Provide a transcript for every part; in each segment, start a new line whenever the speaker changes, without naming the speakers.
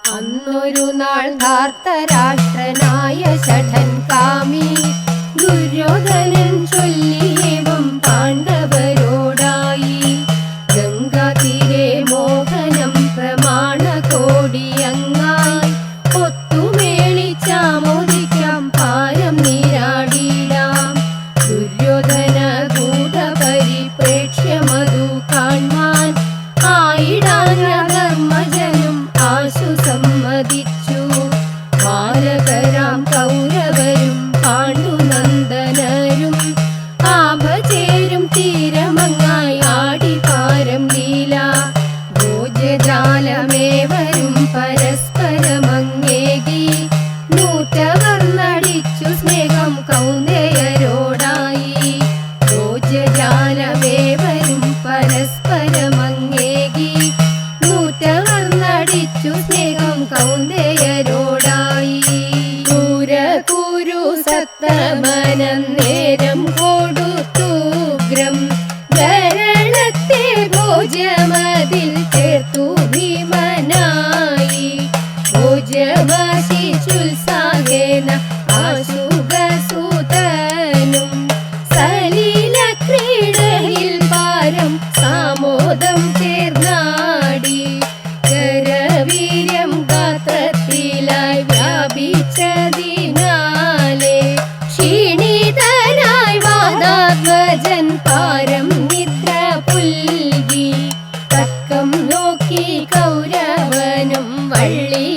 അന്നൊരു നാൾ ധാർത്തരാഷ്ട്രനായ ഷഠൻ കാമി ദുര്യോധനൻ ചൊല്ലിയേവം പാണ്ഡവരോടായി. ഗംഗാതീരെ മോഹനം പ്രമാണ കോടിയങ്ങായി ഒത്തുമേളിച്ചാമോദിക്കാം പാരം നീരാടിടാം. ദുര്യോധന ഗൂഢപരിപ്രേക്ഷ്യമതു കാൺമാൻ ആയിടാനധർമ്മജനും ആശു സമ്മതിച്ചു. ബാലകരാം കൗരവരും പാണ്ഡുനന്ദനരും ആഭചേരും തീരമങ്ങായി ആടിപാരം ലീല. ഭോജജാലമേവരും പരസ്പരമങ്ങേകി നൂറ്റവർ നടിച്ചു സ്നേഹം കൗന്ദയരോടായി. ഭോജജാലമേവരും പരസ്പരമങ്ങേകി നൂറ്റവർ നടിച്ചു സ്നേഹം കൗന്ദയരോടായി. കുരു സത്തമനം നേരം കൊടുത്തുഗ്രം ഗരണത്തെ ഭോജമതിൽ ചേർത്തു ഭീമനായി. ഭോജവശിച്ചുത്സാഹേന ആശുഗസുതനും സലീല ക്രീഡയിൽ പാരം സാമോദം ചേർന്നാടി. കരവീര്യം ഗാത്രത്തിലായി വ്യാപിച്ചതിനാലെ ക്ഷീണിതനായി വാദാധ്വജൻ പാരം നിദ്ര പുൽകി. തക്കം നോക്കി കൗരവനും വള്ളിക്കയറാലെ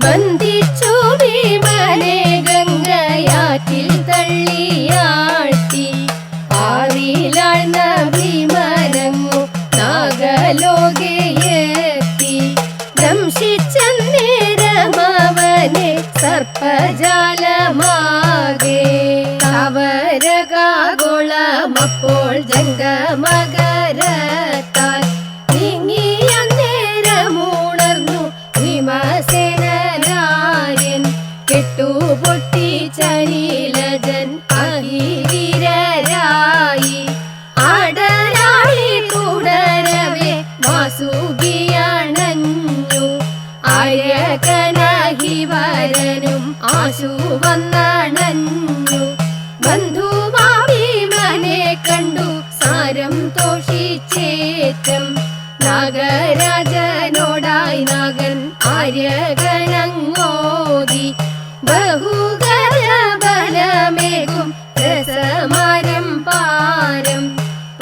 ബന്ധിച്ചു ഭീമനെ ഗംഗയാറ്റിൽ തള്ളിയാഴ്ത്തി. ആറിലാഴ്ന്ന ഭീമനങ്ങു നാഗലോകയെത്തി. ദംശിച്ചന്നേരമവനെ സർപ്പജാലമാകെ. അവരകാഗോളമപ്പോൾ ജംഗമകരത്താൽ നീങ്ങിയന്നേരമുണർന്നു ഭീമസേനനാര്യൻ. കെട്ടുപൊട്ടി ചരീലജൻ അഹിരീരരായി. ആടരാളി തുടരവേ വാസുകിയണഞ്ഞു. ആര്യകനഹിവരനും ആശു വന്നണഞ്ഞു. ബന്ധുമാഭീമനെ കണ്ടു സാരം തോഷിച്ചേറ്റം. നാഗരാജനോടായി നാഗൻ ആര്യകനങ്ങോതി. ബഹുകരബലമേകും രസമാരം പാരം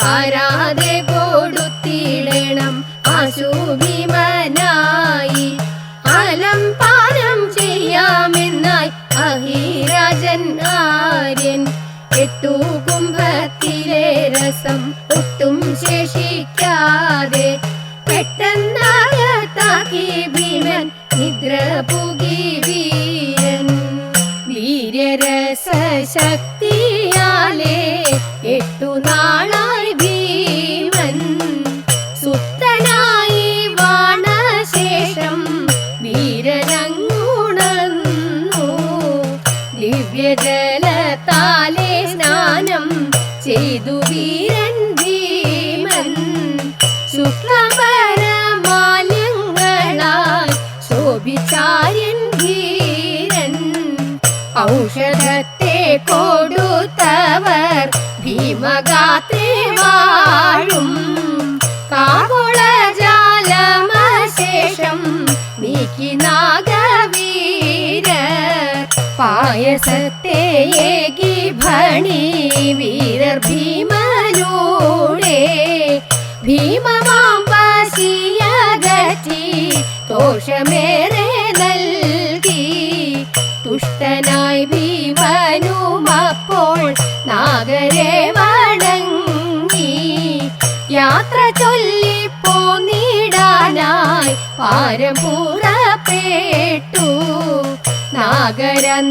പാരാതെ കൊടുത്തിടണം ആശു ഭീമനായി. അലംപാനം ചെയ്യാമെന്നായി അഹിരാജൻ ആര്യൻ. എട്ടു കുംഭത്തിലെ രസം ഒട്ടും ശേഷിക്കാതെ പെട്ടെന്നകത്താക്കി ഭീമൻ നിദ്ര പുകി വീരൻ. വീര്യരസശക്തിയാലെ 8 നാളായി ഭീമൻ സുത്തനായി വാണശേഷം വീരനങ്ങുണർന്നു. ദിവ്യജലത്താലെ സ്നാനം ചെയ്തു വീരൻ ഭീമൻ. ശുക്ലപരമാല്യങ്ങളായി ശോഭിച്ചാര്യൻ ധീരൻ. ഔഷധത്തെ കൊടുത്തവർ ഭീമഗാത്രേ വാഴും. കാകുളജാലമശേഷം നീക്കി നാഗവീരർ. പായസത്തെ ഏകി ഭണി വീരർ ഭീമനൂടെ. ഭീമമാം പശിയകറ്റി ദോഷമേറെ നൽകി. തുഷ്ടനായി ഭീമനുമപ്പോൾ നാഗരെ വണങ്ങി. യാത്ര ചൊല്ലിപ്പോന്നിടാനായി പാരം പുറപ്പെട്ടു. നാഗരന്നേരമവനെ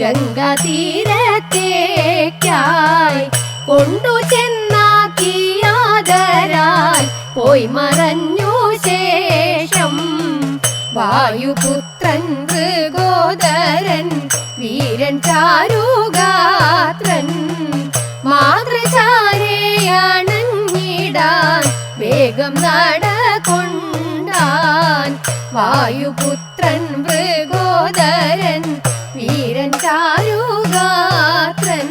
ഗംഗാതീരത്തേക്കായി കൊണ്ടു ചെന്നാക്കിയാദരാൽ പോയി മറഞ്ഞു ശേഷം. വായുപുത്രൻ മൃഗോദരൻ വീരൻ ചാരുഗാത്രൻ. മാതൃചാരേയണഞ്ഞിടാൻ വേഗം നടകൊണ്ടാൻ വായുപുത്രൻ മൃഗോദരൻ വീരൻ ചാരുഗാത്രൻ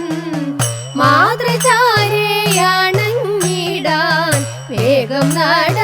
മാതൃചാരയണഞ്ഞിടാൻ വേഗം നട